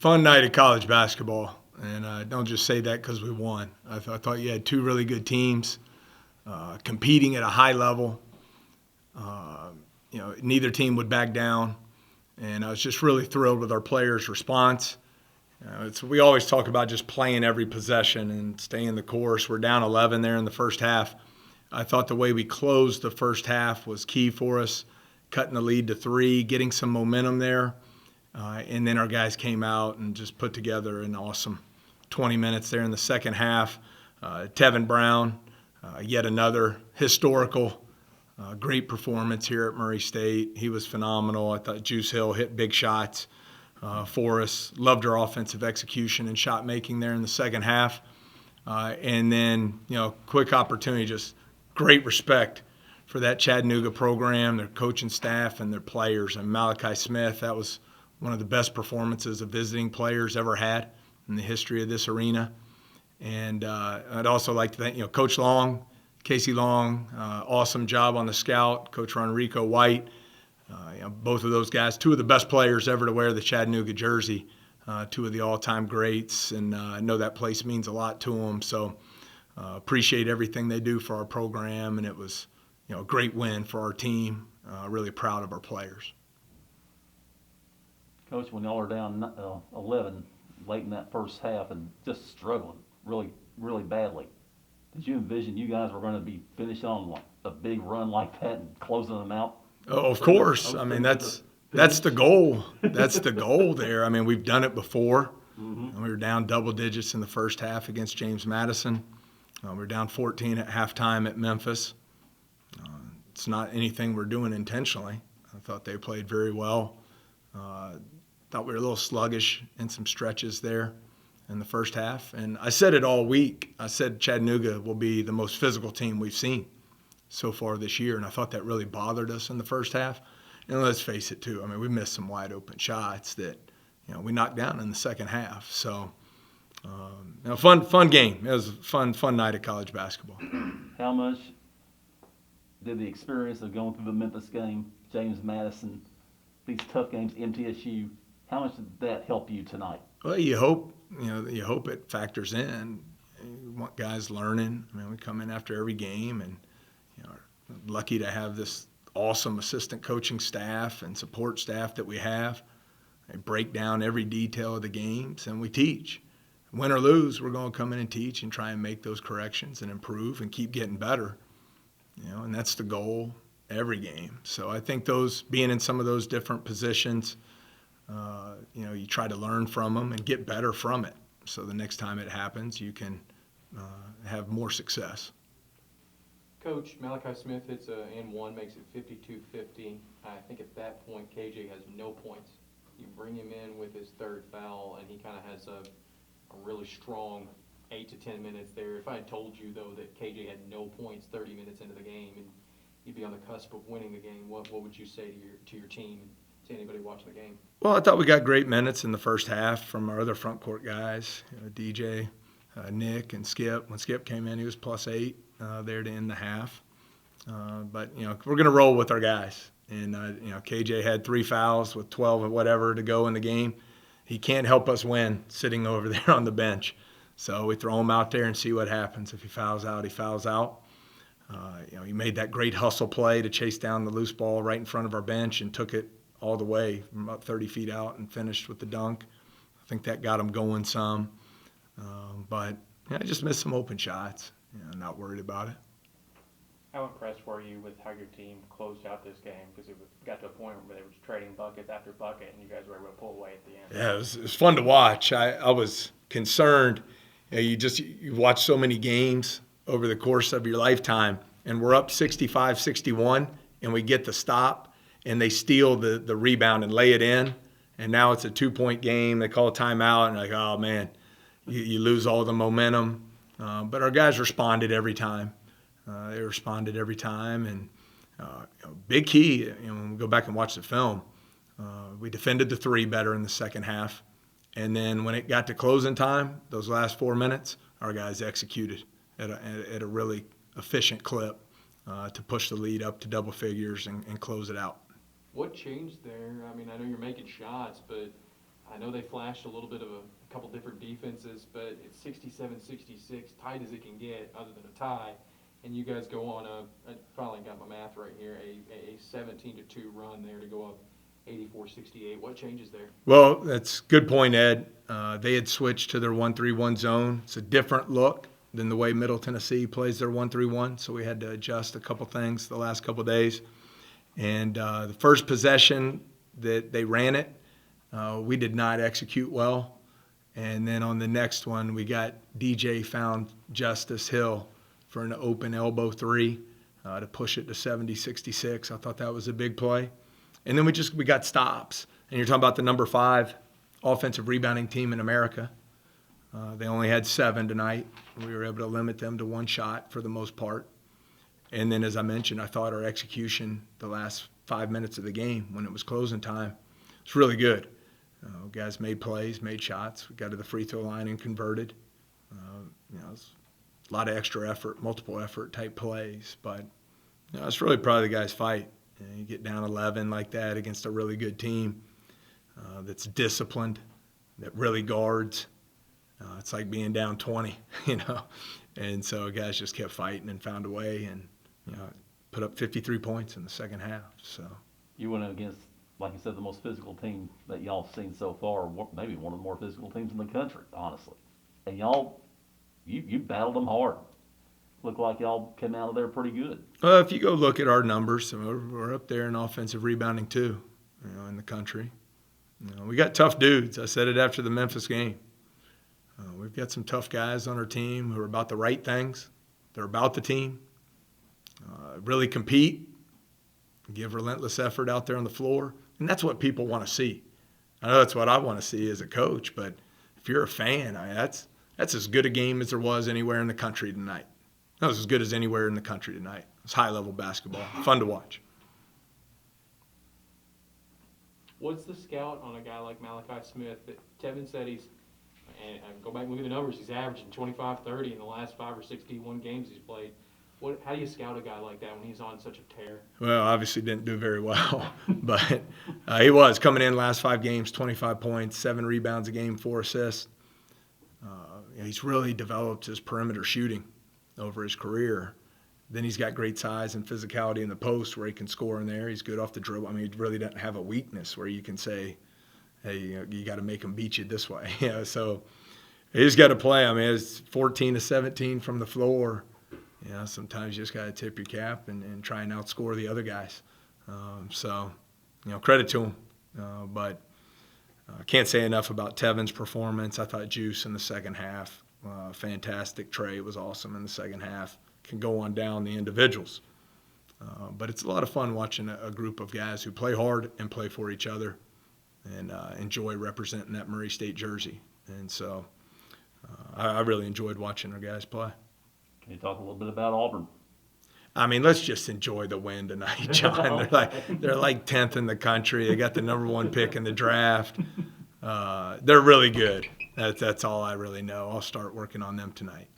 Fun night of college basketball, and I don't just say that because we won. I thought you had two really good teams competing at a high level. Neither team would back down, and I was just really thrilled with our players' response. We always talk about just playing every possession and staying the course. We're down 11 there in the first half. I thought the way we closed the first half was key for us, cutting the lead to 3, getting some momentum there. And then our guys came out and just put together an awesome 20 minutes there in the second half. Tevin Brown, yet another historical, great performance here at Murray State. He was phenomenal. I thought Juice Hill hit big shots for us. Loved our offensive execution and shot making there in the second half. And then, quick opportunity, just great respect for that Chattanooga program, their coaching staff, and their players. And Malachi Smith, that was one of the best performances a visiting players ever had in the history of this arena. And I'd also like to thank, Coach Long, Casey Long, awesome job on the scout, Coach Ronrico White. Both of those guys, two of the best players ever to wear the Chattanooga jersey, two of the all-time greats, and I know that place means a lot to them. So appreciate everything they do for our program, and it was a great win for our team. Really proud of our players. Coach, when y'all are down 11 late in that first half and just struggling really, really badly, did you envision you guys were going to be finishing on a big run like that and closing them out? Oh, of course. I mean, that's the goal. That's the goal there. I mean, we've done it before. Mm-hmm. We were down double digits in the first half against James Madison. We were down 14 at halftime at Memphis. It's not anything we're doing intentionally. I thought they played very well. Thought we were a little sluggish in some stretches there in the first half. And I said it all week. I said Chattanooga will be the most physical team we've seen so far this year, and I thought that really bothered us in the first half. And let's face it, too. I mean, we missed some wide-open shots that, we knocked down in the second half. So, fun game. It was a fun night of college basketball. How much did the experience of going through the Memphis game, James Madison, these tough games, MTSU, how much did that help you tonight? Well, you hope it factors in. You want guys learning. I mean, we come in after every game and are lucky to have this awesome assistant coaching staff and support staff that we have. They break down every detail of the games, and we teach. Win or lose, we're going to come in and teach and try and make those corrections and improve and keep getting better. And that's the goal every game. So I think being in some of those different positions, you try to learn from them and get better from it. So the next time it happens, you can have more success. Coach, Malachi Smith hits an and one, makes it 52-50. I think at that point, KJ has no points. You bring him in with his third foul, and he kind of has a really strong 8 to 10 minutes there. If I had told you, though, that KJ had no points 30 minutes into the game and you'd be on the cusp of winning the game, what would you say to your team and to anybody watching the game? Well, I thought we got great minutes in the first half from our other front court guys, DJ, Nick, and Skip. When Skip came in, he was +8 there to end the half. But we're going to roll with our guys. And KJ had 3 fouls with 12 or whatever to go in the game. He can't help us win sitting over there on the bench. So we throw him out there and see what happens. If he fouls out, he fouls out. He made that great hustle play to chase down the loose ball right in front of our bench and took it all the way from about 30 feet out and finished with the dunk. I think that got him going some. But I just missed some open shots. Not worried about it. How impressed were you with how your team closed out this game? Because it got to a point where they were trading bucket after bucket, and you guys were able to pull away at the end. Yeah, it was fun to watch. I was concerned. You watch so many games over the course of your lifetime, and we're up 65-61, and we get the stop, and they steal the rebound and lay it in, and now it's a 2-point game. They call a timeout, and like, oh, man, you lose all the momentum. But our guys responded every time. They responded every time, and big key, when we go back and watch the film, we defended the 3 better in the second half. And then when it got to closing time, those last 4 minutes, our guys executed at a really efficient clip to push the lead up to double figures and close it out. What changed there? I mean, I know you're making shots, but I know they flashed a little bit of a couple different defenses, but it's 67-66, tight as it can get other than a tie. And you guys go on I finally got my math right here, a 17-2 run there to go up 84-68. What changes there? Well, that's a good point, Ed. They had switched to their 1-3-1 zone. It's a different look than the way Middle Tennessee plays their 1-3-1, so we had to adjust a couple things the last couple days. And the first possession that they ran it, we did not execute well. And then on the next one, we got DJ found Justice Hill for an open elbow three to push it to 70-66. I thought that was a big play. And then we got stops. And you're talking about the number 5 offensive rebounding team in America. They only had 7 tonight. We were able to limit them to 1 shot for the most part. And then, as I mentioned, I thought our execution the last 5 minutes of the game when it was closing time was really good. Guys made plays, made shots. We got to the free throw line and converted. It was a lot of extra effort, multiple effort type plays. But I was really proud of the guys' fight. You get down 11 like that against a really good team that's disciplined, that really guards. It's like being down 20, And so guys just kept fighting and found a way and, put up 53 points in the second half. So You went against, like you said, the most physical team that y'all have seen so far, maybe one of the more physical teams in the country, honestly. And y'all, you battled them hard. Looked like y'all came out of there pretty good. Well, if you go look at our numbers, we're up there in offensive rebounding too, in the country. We got tough dudes. I said it after the Memphis game. We've got some tough guys on our team who are about the right things. They're about the team. Really compete, give relentless effort out there on the floor. And that's what people want to see. I know that's what I want to see as a coach, but if you're a fan, that's as good a game as there was anywhere in the country tonight. That was as good as anywhere in the country tonight. It was high-level basketball, fun to watch. What's the scout on a guy like Malachi Smith that Tevin said and go back and look at the numbers, he's averaging 25-30 in the last 5 or 6 D1 games he's played. How do you scout a guy like that when he's on such a tear? Well, obviously didn't do very well, but he was coming in last 5 games, 25 points, 7 rebounds a game, 4 assists. He's really developed his perimeter shooting over his career. Then he's got great size and physicality in the post where he can score in there. He's good off the dribble. I mean, he really doesn't have a weakness where you can say, hey, you got to make him beat you this way. So he's got to play. I mean, it's 14 to 17 from the floor. Sometimes you just got to tip your cap and try and outscore the other guys. Credit to him. But I can't say enough about Tevin's performance. I thought Juice in the second half, fantastic. Trey was awesome in the second half. Can go on down the individuals. But it's a lot of fun watching a group of guys who play hard and play for each other and enjoy representing that Murray State jersey. And so I really enjoyed watching our guys play. Can you talk a little bit about Auburn? I mean, let's just enjoy the win tonight, John. They're like 10th in the country. They got the number 1 pick in the draft. They're really good. That's all I really know. I'll start working on them tonight.